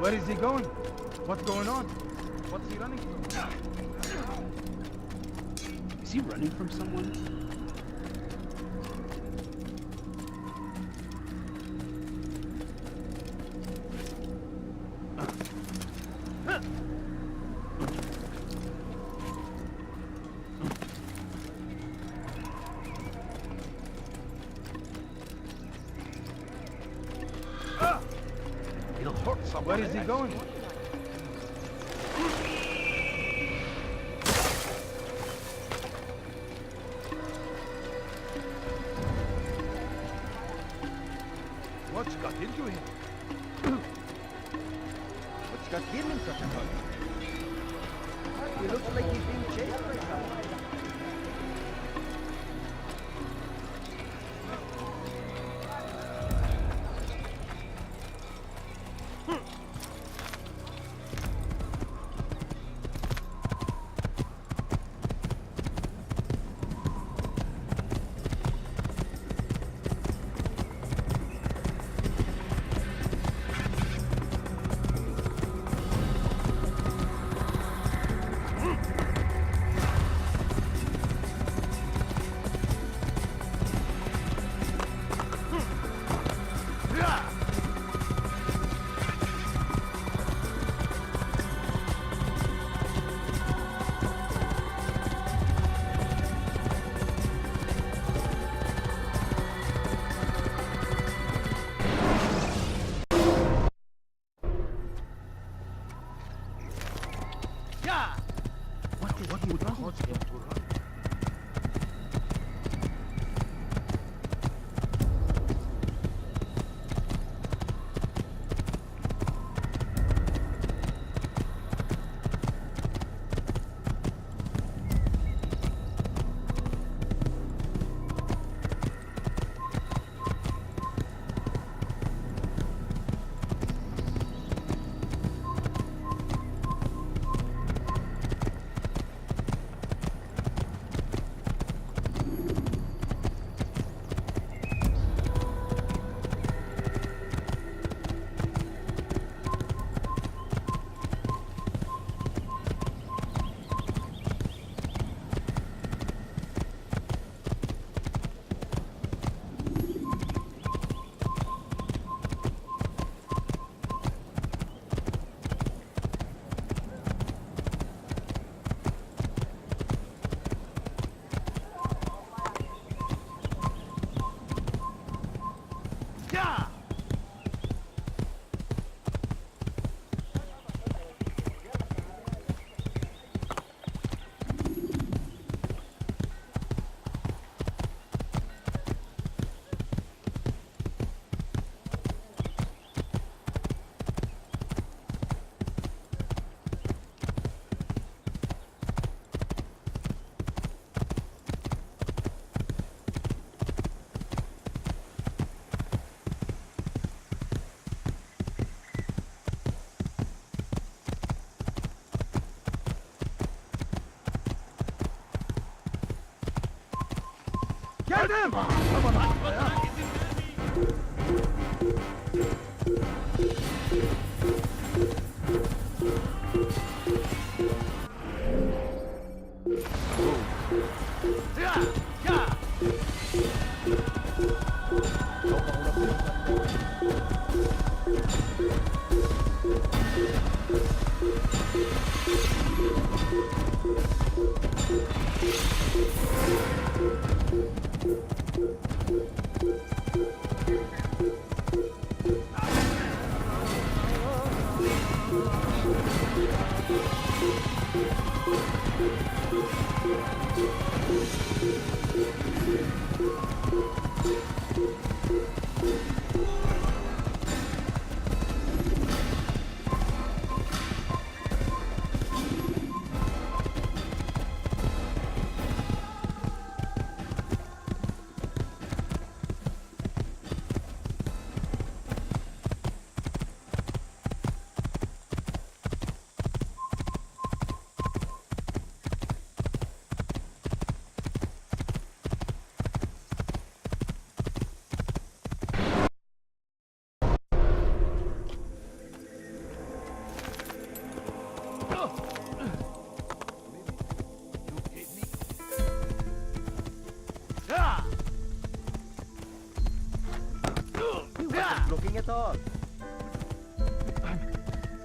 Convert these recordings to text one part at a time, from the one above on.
Where is he going? What's going on? What's he running from? Is he running from someone? He'll hurt someone. Where is he going? What's got into him? What's got him in such a hurry? He looks like he's being chased by someone. Geldim! Aman ya.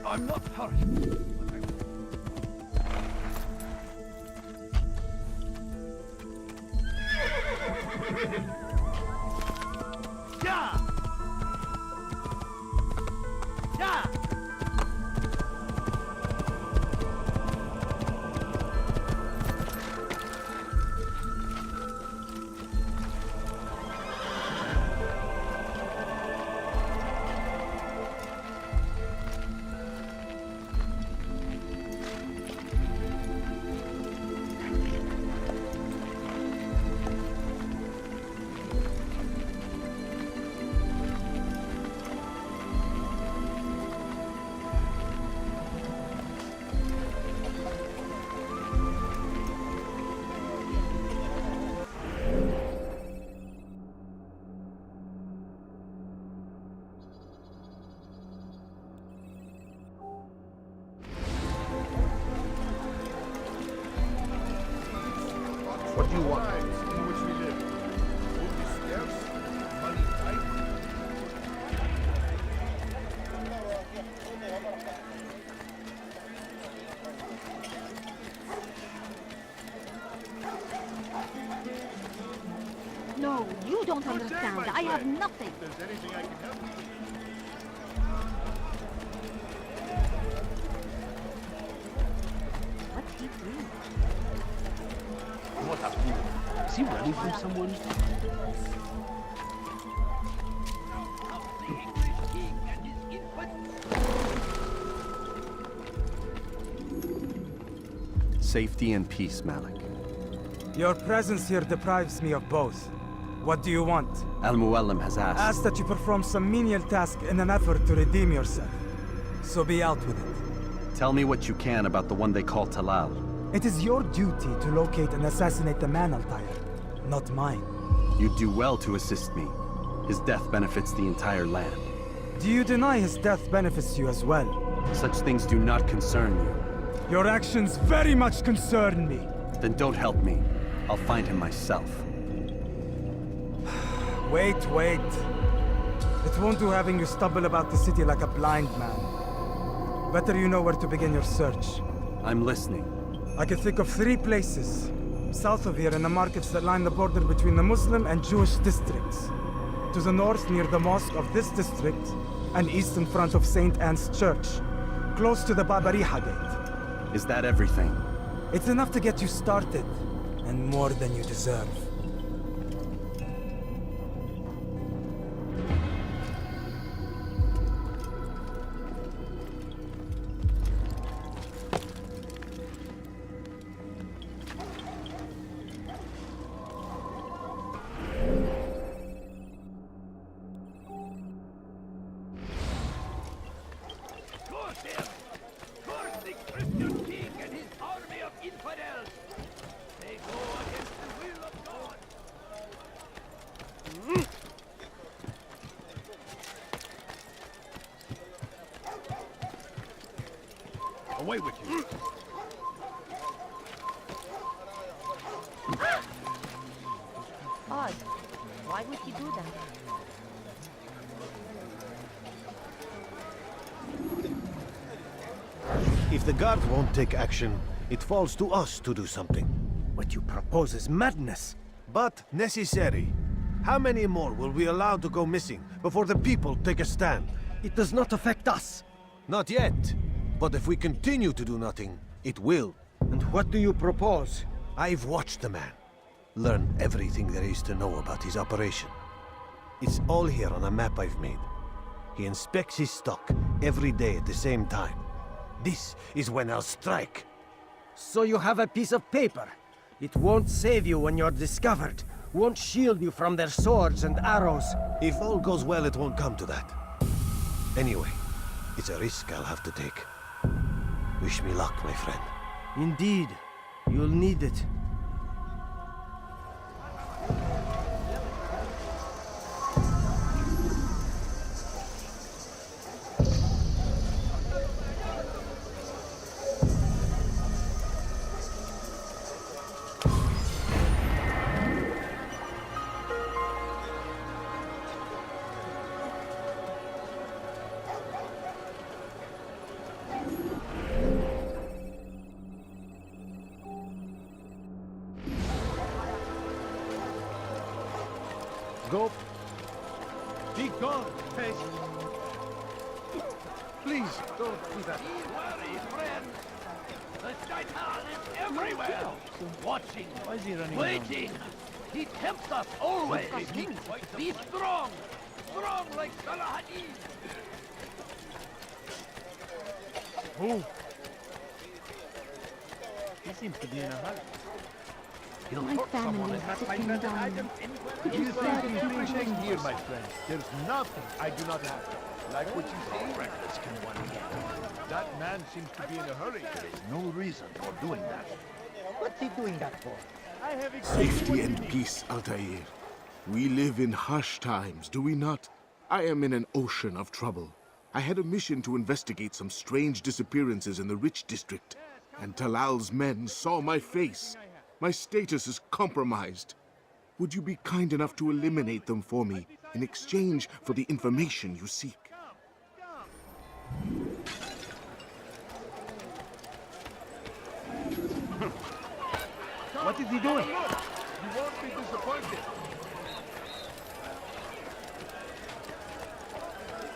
I'm not hurt. Yeah! Yeah! What do you want? In which we live. Food is scarce, money tight. No, you don't understand. I have nothing. If there's anything I can help you with. What's he doing? What a fool. Is he running from someone? Safety and peace, Malik. Your presence here deprives me of both. What do you want? Al-Muallim has asked. Ask that you perform some menial task in an effort to redeem yourself. So be out with it. Tell me what you can about the one they call Talal. It is your duty to locate and assassinate the man, Altair, not mine. You do well to assist me. His death benefits the entire land. Do you deny his death benefits you as well? Such things do not concern you. Your actions very much concern me. Then don't help me. I'll find him myself. Wait. It won't do having you stumble about the city like a blind man. Better you know where to begin your search. I'm listening. I can think of 3 places. South of here in the markets that line the border between the Muslim and Jewish districts. To the north near the mosque of this district, and east in front of St. Anne's Church, close to the Babariha Gate. Is that everything? It's enough to get you started, and more than you deserve. Away with you. Odd. Why would he do that? If the guard won't take action, it falls to us to do something. What you propose is madness. But necessary. How many more will we allow to go missing before the people take a stand? It does not affect us. Not yet. But if we continue to do nothing, it will. And what do you propose? I've watched the man. Learn everything there is to know about his operation. It's all here on a map I've made. He inspects his stock every day at the same time. This is when I'll strike. So you have a piece of paper. It won't save you when you're discovered. Won't shield you from their swords and arrows. If all goes well, it won't come to that. Anyway, it's a risk I'll have to take. Wish me luck, my friend. Indeed. You'll need it. Go. Be gone, fish. Please, don't do that. Worry, friend. The shaitan is everywhere. Watching, waiting. He tempts us always. Be strong. Strong like Salahadin. Who? He seems to be in a hurry. My family is sitting down. Could you You spare find the people everything who here, my friend. There's nothing I do not have. Like what you say. Reckless can one get. That man seems to be in a hurry. There is no reason for doing that. What's he doing that for? I have exactly what Safety you and need. peace, Altair. We live in harsh times, do we not? I am in an ocean of trouble. I had a mission to investigate some strange disappearances in the rich district, and Talal's men saw my face. My status is compromised. Would you be kind enough to eliminate them for me in exchange for the information you seek? What is he doing? You won't be disappointed.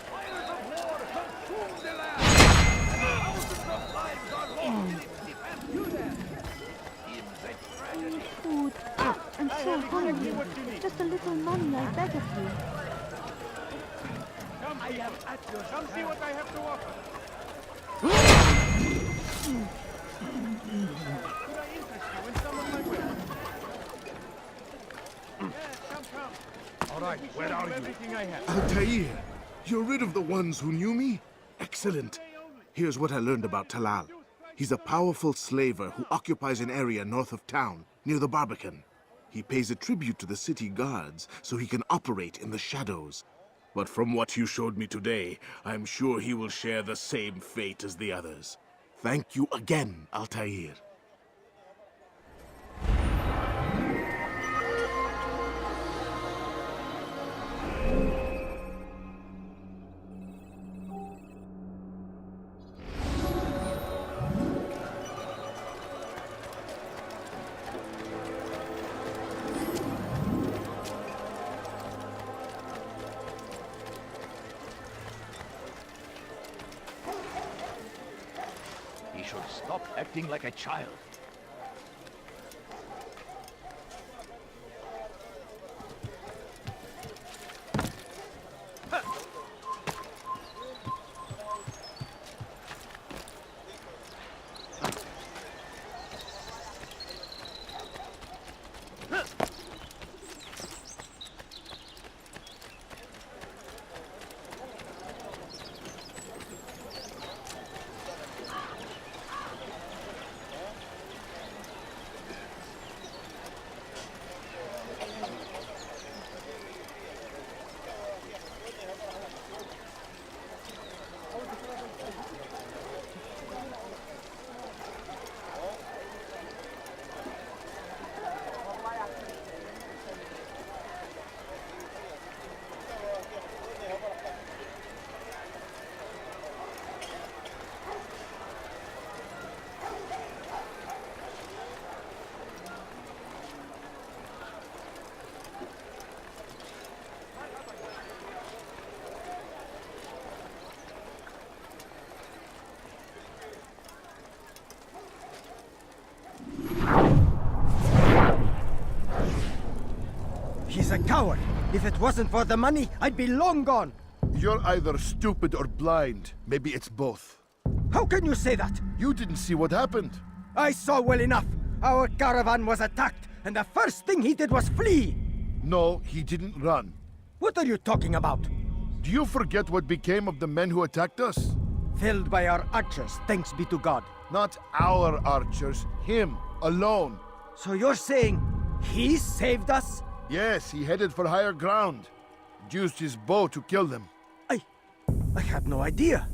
Fires of war consume the land. Thousands of lives are lost in its defense. Seems a tragedy. food? I'm so hungry. Just a little money, I beg of you. Come, I am at your Come see what I have to offer. Could I interest you in some of my wares? Yes, come. All right, where are you? Everything I have. Altair, you're rid of the ones who knew me? Excellent. Here's what I learned about Talal. He's a powerful slaver who occupies an area north of town, near the Barbican. He pays a tribute to the city guards so he can operate in the shadows. But from what you showed me today, I'm sure he will share the same fate as the others. Thank you again, Altair. He should stop acting like a child. He's a coward. If it wasn't for the money, I'd be long gone. You're either stupid or blind. Maybe it's both. How can you say that? You didn't see what happened. I saw well enough. Our caravan was attacked, and the first thing he did was flee. No, he didn't run. What are you talking about? Do you forget what became of the men who attacked us? Felled by our archers, thanks be to God. Not our archers, him, alone. So you're saying he saved us? Yes, he headed for higher ground. Used his bow to kill them. I had no idea.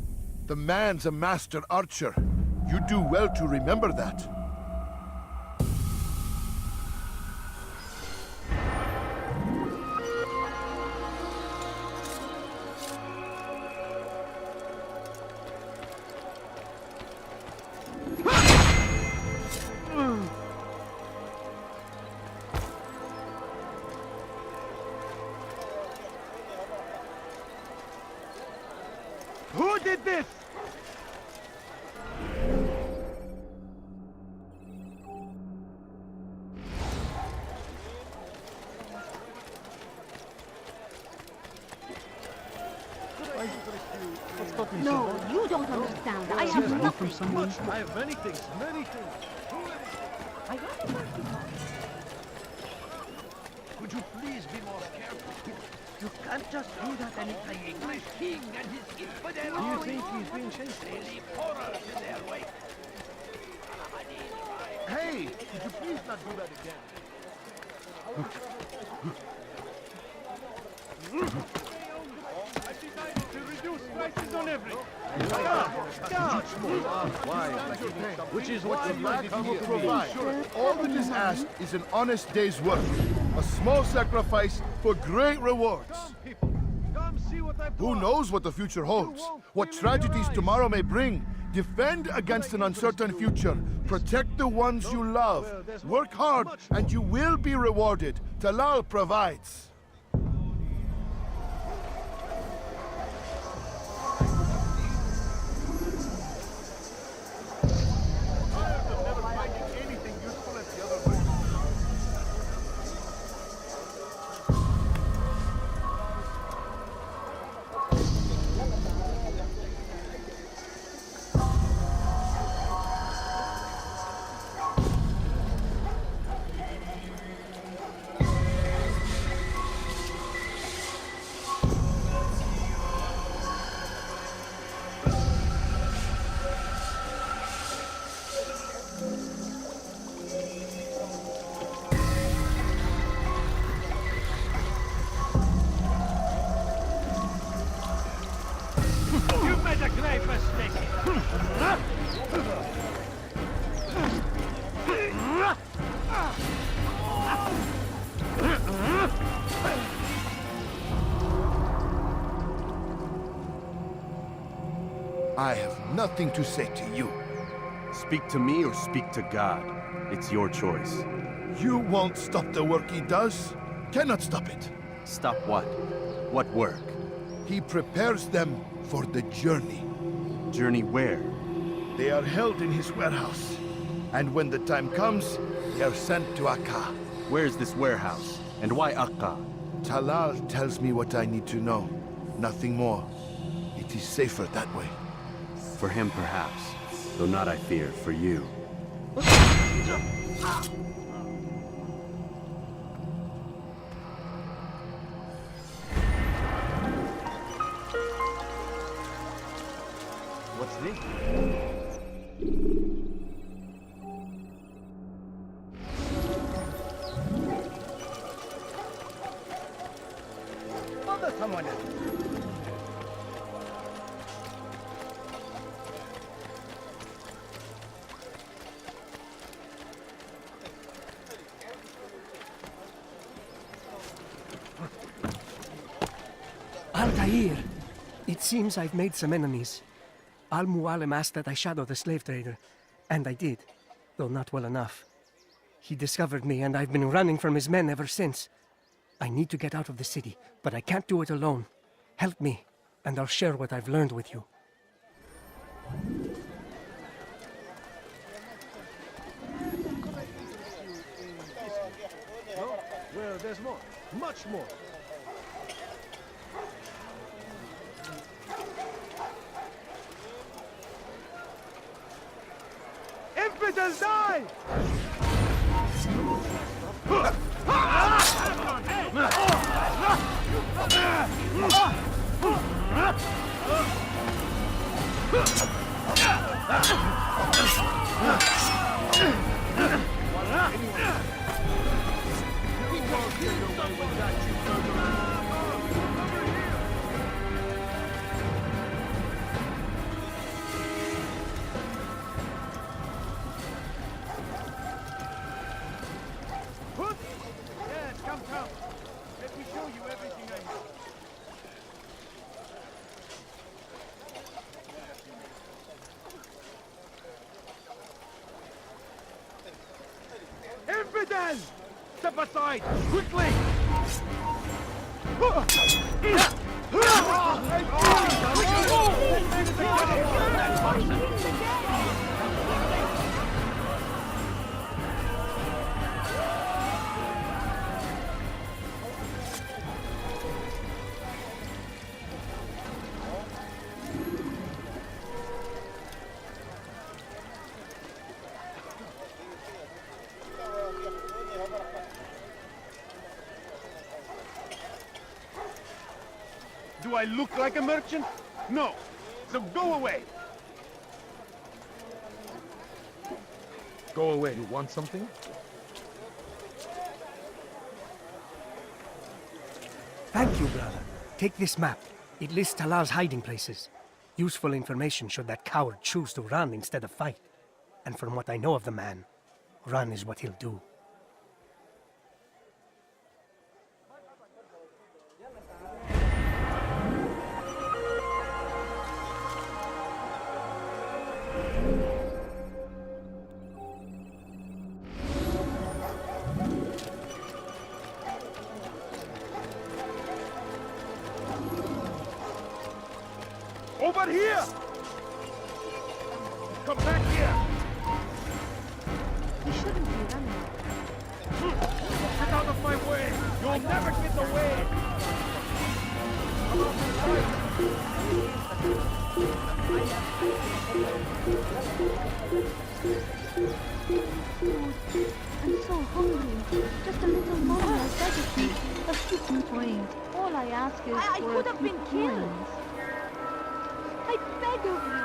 The man's a master archer. You do well to remember that. No, you don't understand. I have nothing. I have many things, many things. Could you please be more careful? You can't just do that anytime. The English king and his infidel. Do you think he's being chased? They leave horrors in their wake. Hey, could you please not do that again? I decided to reduce prices on everything. Which is what the Black will provide. All that is asked is an honest day's work. A small sacrifice for great rewards. Come see what I've Who done. knows what the future holds? What tragedies tomorrow may bring? Defend against an uncertain future. Protect the ones you love. Work hard and you will be rewarded. Talal provides. You made a great mistake. I have nothing to say to you. Speak to me or speak to God. It's your choice. You won't stop the work he does. Cannot stop it. Stop what? What work? He prepares them for the journey. Journey where? They are held in his warehouse. And when the time comes, they are sent to Akka. Where's this warehouse? And why Akka? Talal tells me what I need to know. Nothing more. It is safer that way. For him, perhaps. Though not, I fear, for you. What's this? Mother, someone else. Altair! It seems I've made some enemies. Al-Mualim asked that I shadow the slave trader, and I did, though not well enough. He discovered me, and I've been running from his men ever since. I need to get out of the city, but I can't do it alone. Help me, and I'll share what I've learned with you. Well, there's more. Much more. Infidels die! Yes, come. Let me show you everything I know. Infidel! Step aside! Quickly! Do I look like a merchant? No. So go away. Go away. You want something? Thank you, brother. Take this map. It lists Talal's hiding places. Useful information should that coward choose to run instead of fight. And from what I know of the man, run is what he'll do. Over here! Come back here! We shouldn't be running. Get out of my way! You'll never get away! I'm so hungry. Just a little more, I beg of you. A few coins. All I ask is I for could a have few been killed. coins. I beg of you.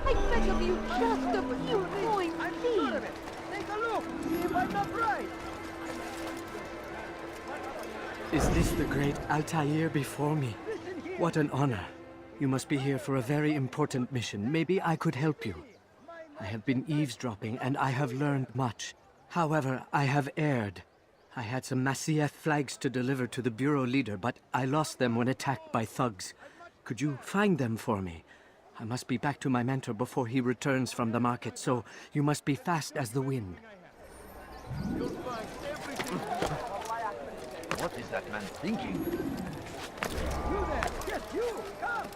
I beg of you, just a few coins, I'm sure please. of it! Take a look! See if I'm not right! Is this the great Altair before me? What an honor. You must be here for a very important mission. Maybe I could help you. I have been eavesdropping and I have learned much. However, I have erred. I had some Masyaf flags to deliver to the bureau leader, but I lost them when attacked by thugs. Could you find them for me? I must be back to my mentor before he returns from the market, so you must be fast as the wind. What is that man thinking? You there! Yes, you! Come!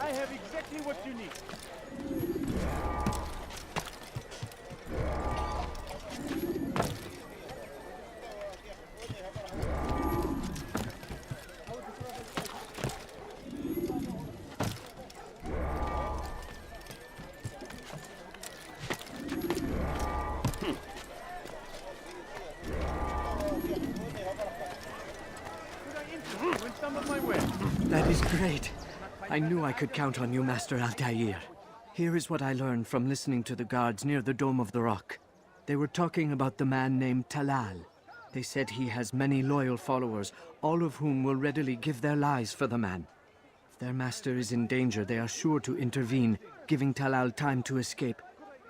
I have exactly what you need. Could I interest you in some of my wares? That is great. I knew I could count on you, Master Altair. Here is what I learned from listening to the guards near the Dome of the Rock. They were talking about the man named Talal. They said he has many loyal followers, all of whom will readily give their lives for the man. If their master is in danger, they are sure to intervene, giving Talal time to escape.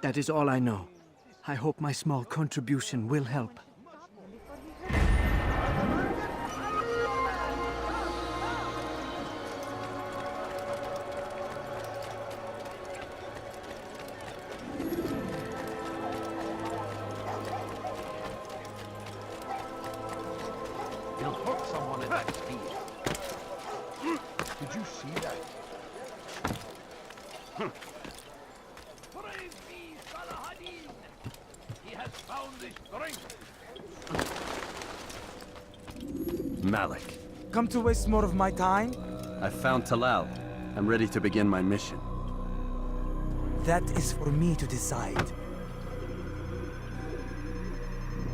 That is all I know. I hope my small contribution will help. He'll hook someone at that speed. Did you see that? Praise be Salahadin! He has found the strength! Malik, Come to waste more of my time? I've found Talal. I'm ready to begin my mission. That is for me to decide.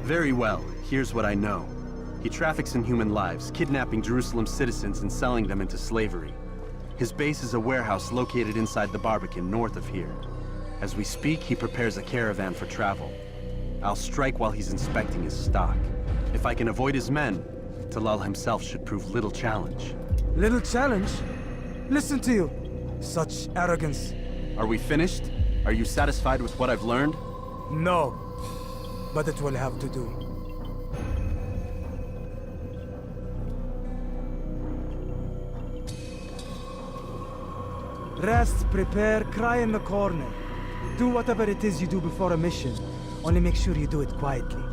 Very well. Here's what I know. He traffics in human lives, kidnapping Jerusalem citizens and selling them into slavery. His base is a warehouse located inside the Barbican, north of here. As we speak, he prepares a caravan for travel. I'll strike while he's inspecting his stock. If I can avoid his men, Talal himself should prove little challenge. Little challenge? Listen to you. Such arrogance. Are we finished? Are you satisfied with what I've learned? No. But it will have to do. Rest, prepare, cry in the corner. Do whatever it is you do before a mission. Only make sure you do it quietly.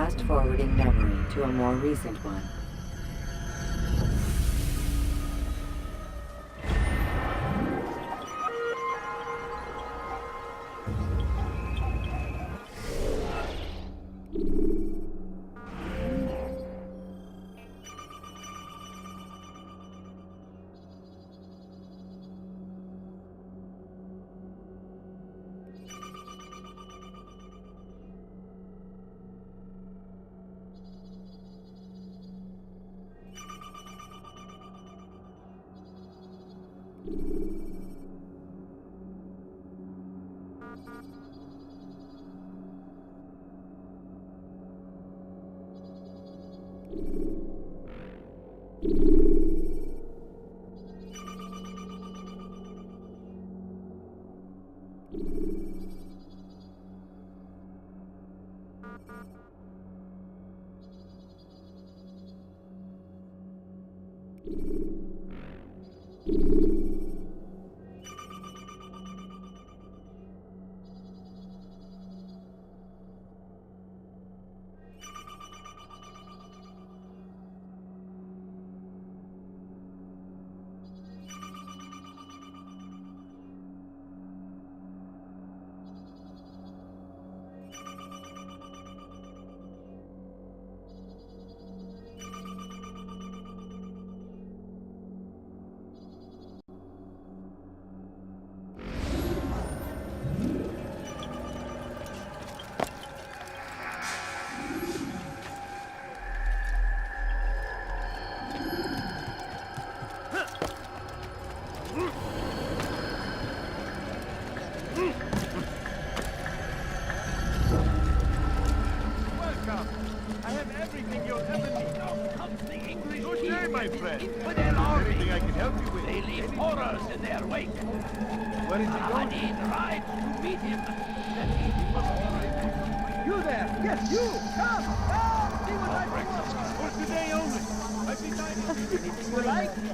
Fast-forwarding memory to a more recent one.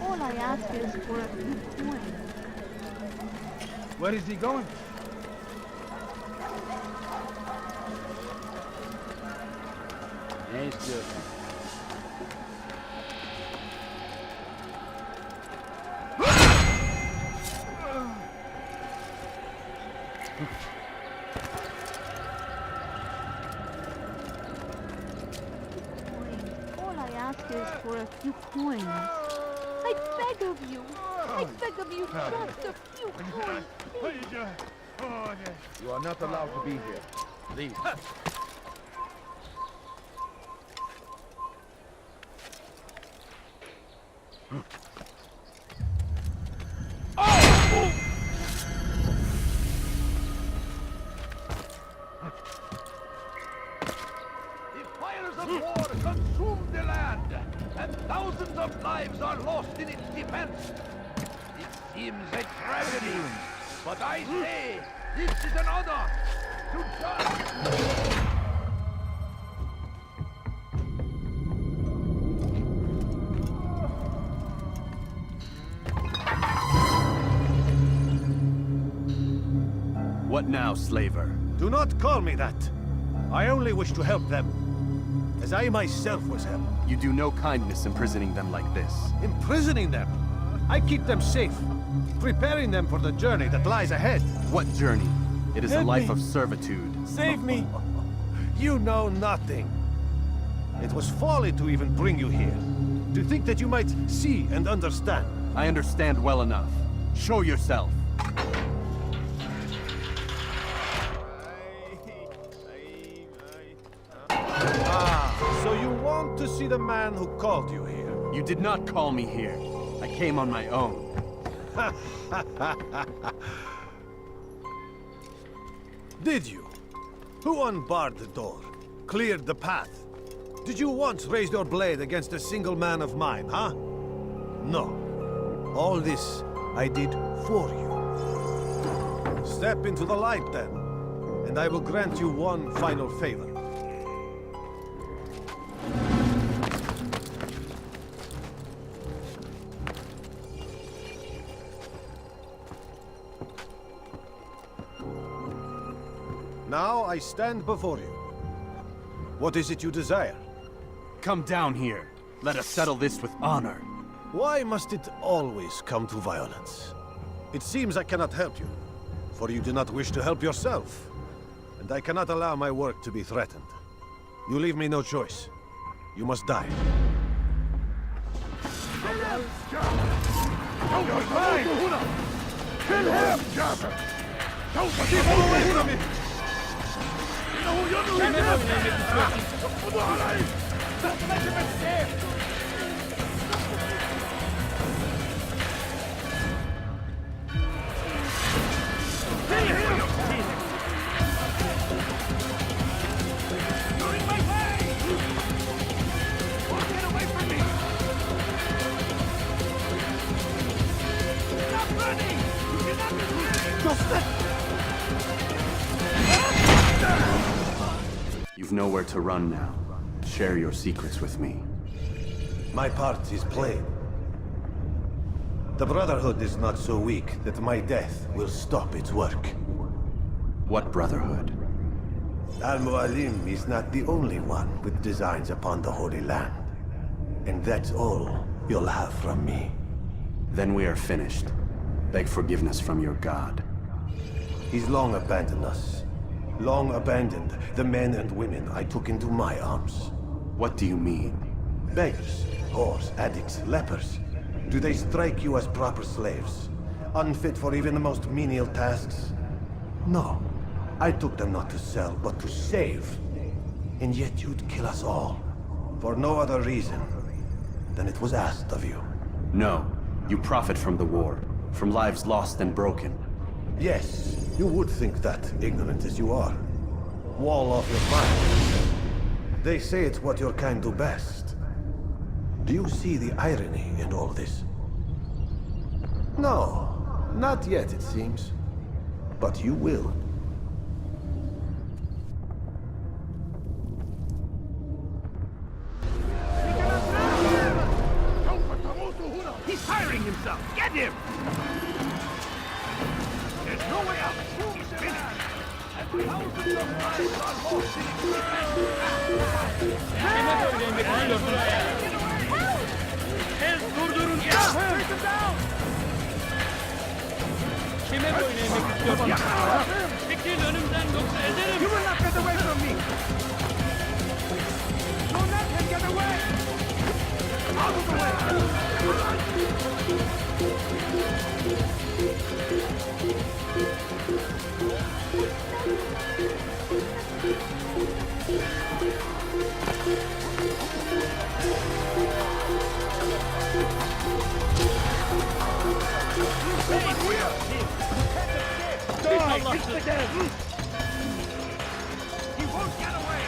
All I ask is for a few coins. Where is he going? Yes, sir. All I ask is for a few coins. I beg of you. I beg of you, just a few coins. You are not allowed to be here. Leave. The fires of war consume the land, and thousands of lives are lost in its defense. It seems a tragedy, but I say this is an honor to judge. What now, slaver? Do not call me that. I only wish to help them, as I myself was helped. You do no kindness imprisoning them like this. Imprisoning them? I keep them safe, preparing them for the journey that lies ahead. What journey? It is Help a life me. of servitude. Save me! You know nothing. It was folly to even bring you here. To think that you might see and understand. I understand well enough. Show yourself. So you want to see the man who called you here? You did not call me here. I came on my own. Did you? Who unbarred the door? Cleared the path? Did you once raise your blade against a single man of mine, huh? No. All this I did for you. Step into the light then, and I will grant you one final favor. Now I stand before you. What is it you desire? Come down here. Let us settle this with honor. Why must it always come to violence? It seems I cannot help you, for you do not wish to help yourself. And I cannot allow my work to be threatened. You leave me no choice. You must die. Kill him! Keep away from me! You've nowhere to run now. Share your secrets with me. My part is plain. The Brotherhood is not so weak that my death will stop its work. What Brotherhood? Al-Mualim is not the only one with designs upon the Holy Land. And that's all you'll have from me. Then we are finished. Beg forgiveness from your god. He's long abandoned us. Long abandoned the men and women I took into my arms. What do you mean? Beggars, whores, addicts, lepers. Do they strike you as proper slaves? Unfit for even the most menial tasks? No. I took them not to sell, but to save. And yet you'd kill us all. For no other reason than it was asked of you. No. You profit from the war. From lives lost and broken. Yes, you would think that, ignorant as you are. Wall off your mind. They say it's what your kind do best. Do you see the irony in all this? No, not yet, it seems. But you will. He's firing himself! Get him! There's no way out! He's finished! And thousands of lives are lost in its You will not get away from me! Don't let him get away! Out of the way! He won't get away!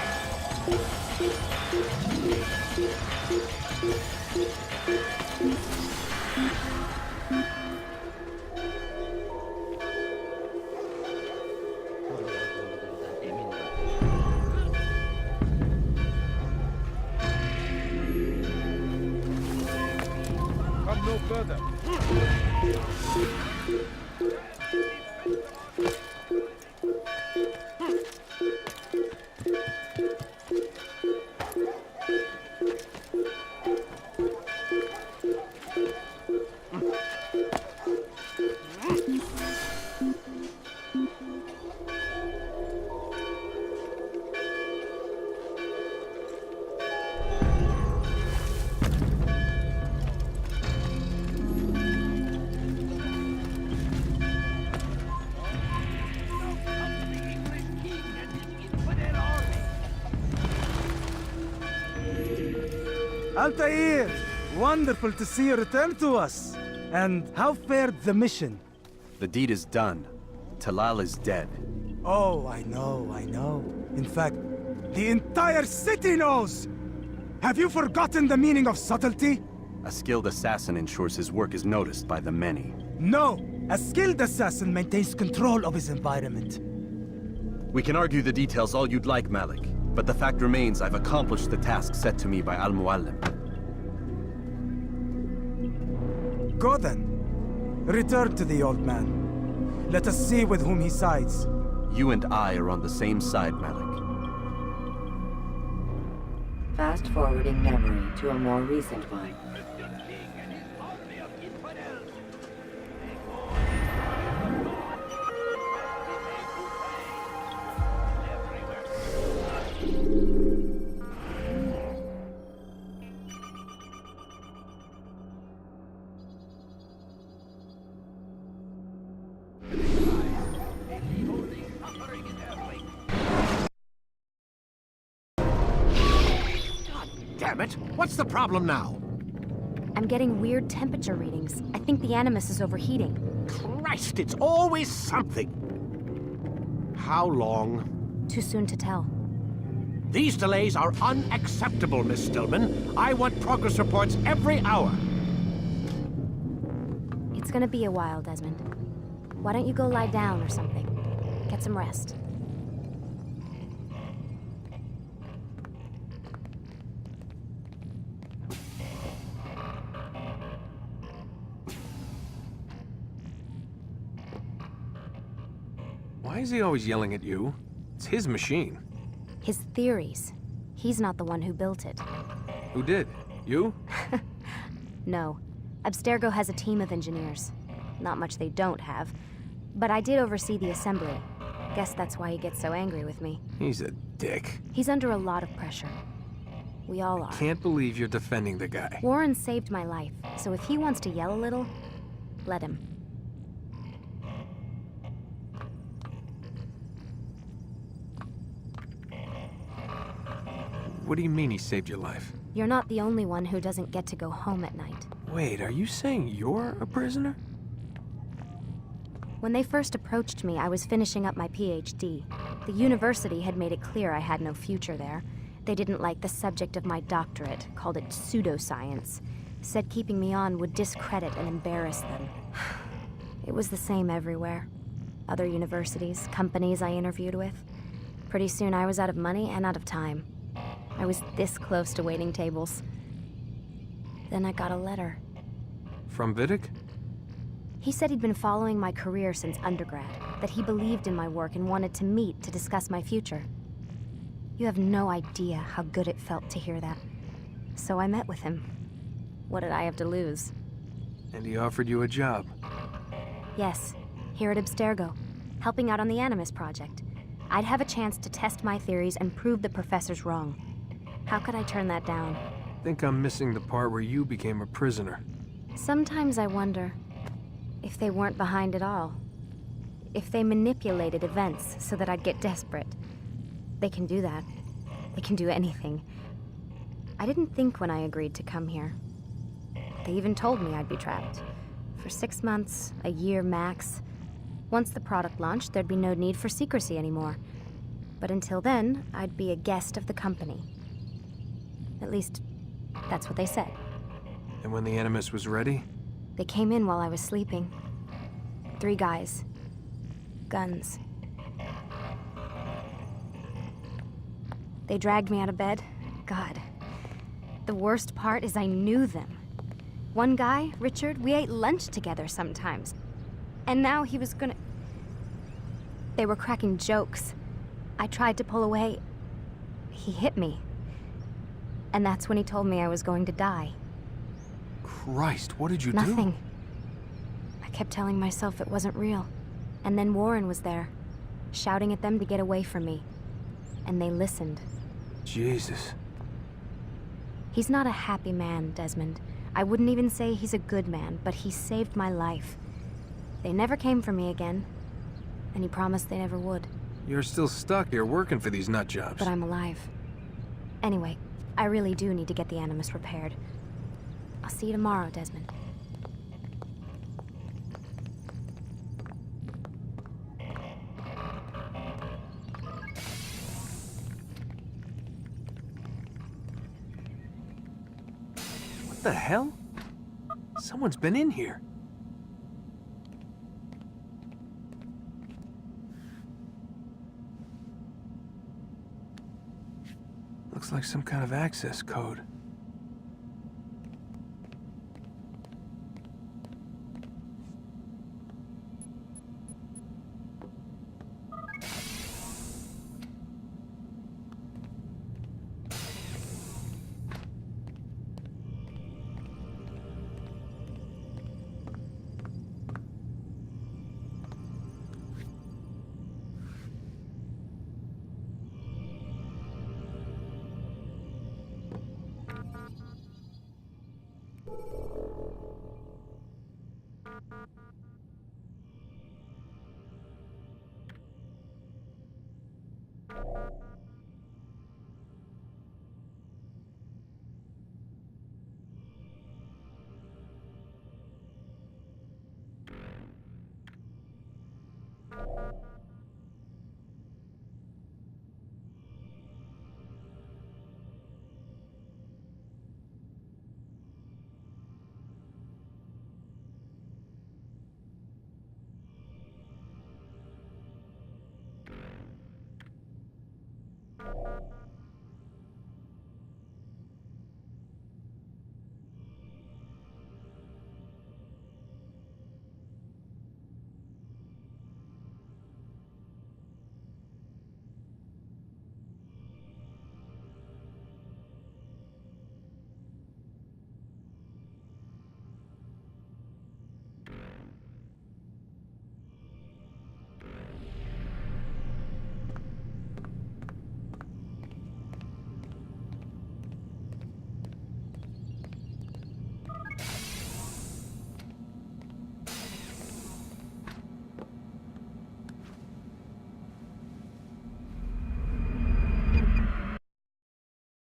Come no further. Altair! Wonderful to see you return to us. And how fared the mission? The deed is done. Talal is dead. Oh, I know. In fact, the entire city knows! Have you forgotten the meaning of subtlety? A skilled assassin ensures his work is noticed by the many. No! A skilled assassin maintains control of his environment. We can argue the details all you'd like, Malik. But the fact remains I've accomplished the task set to me by Al-Mualim. Go then. Return to the old man. Let us see with whom he sides. You and I are on the same side, Malik. Fast forwarding memory to a more recent one. Damn it! What's the problem now? I'm getting weird temperature readings. I think the Animus is overheating. Christ, it's always something! How long? Too soon to tell. These delays are unacceptable, Miss Stillman. I want progress reports every hour. It's gonna be a while, Desmond. Why don't you go lie down or something? Get some rest. Why is he always yelling at you? It's his machine. His theories. He's not the one who built it. Who did? You? No. Abstergo has a team of engineers. Not much they don't have. But I did oversee the assembly. Guess that's why he gets so angry with me. He's a dick. He's under a lot of pressure. We all are. Can't believe you're defending the guy. Warren saved my life, so if he wants to yell a little, let him. What do you mean he saved your life? You're not the only one who doesn't get to go home at night. Wait, are you saying you're a prisoner? When they first approached me, I was finishing up my PhD. The university had made it clear I had no future there. They didn't like the subject of my doctorate, called it pseudoscience. Said keeping me on would discredit and embarrass them. It was the same everywhere. Other universities, companies I interviewed with. Pretty soon I was out of money and out of time. I was this close to waiting tables. Then I got a letter. From Zevik? He said he'd been following my career since undergrad, that he believed in my work and wanted to meet to discuss my future. You have no idea how good it felt to hear that. So I met with him. What did I have to lose? And he offered you a job? Yes, here at Abstergo, helping out on the Animus project. I'd have a chance to test my theories and prove the professors wrong. How could I turn that down? I think I'm missing the part where you became a prisoner. Sometimes I wonder if they weren't behind it all. If they manipulated events so that I'd get desperate. They can do that. They can do anything. I didn't think when I agreed to come here. They even told me I'd be trapped. For 6 months, a year max. Once the product launched, there'd be no need for secrecy anymore. But until then, I'd be a guest of the company. At least, that's what they said. And when the Animus was ready? They came in while I was sleeping. 3 guys. Guns. They dragged me out of bed. God. The worst part is I knew them. One guy, Richard, we ate lunch together sometimes. And now he was gonna... They were cracking jokes. I tried to pull away. He hit me. And that's when he told me I was going to die. Christ, what did you do? Nothing. I kept telling myself it wasn't real. And then Warren was there, shouting at them to get away from me. And they listened. Jesus. He's not a happy man, Desmond. I wouldn't even say he's a good man, but he saved my life. They never came for me again, and he promised they never would. You're still stuck here working for these nut jobs. But I'm alive. Anyway, I really do need to get the Animus repaired. I'll see you tomorrow, Desmond. What the hell? Someone's been in here. Looks like some kind of access code.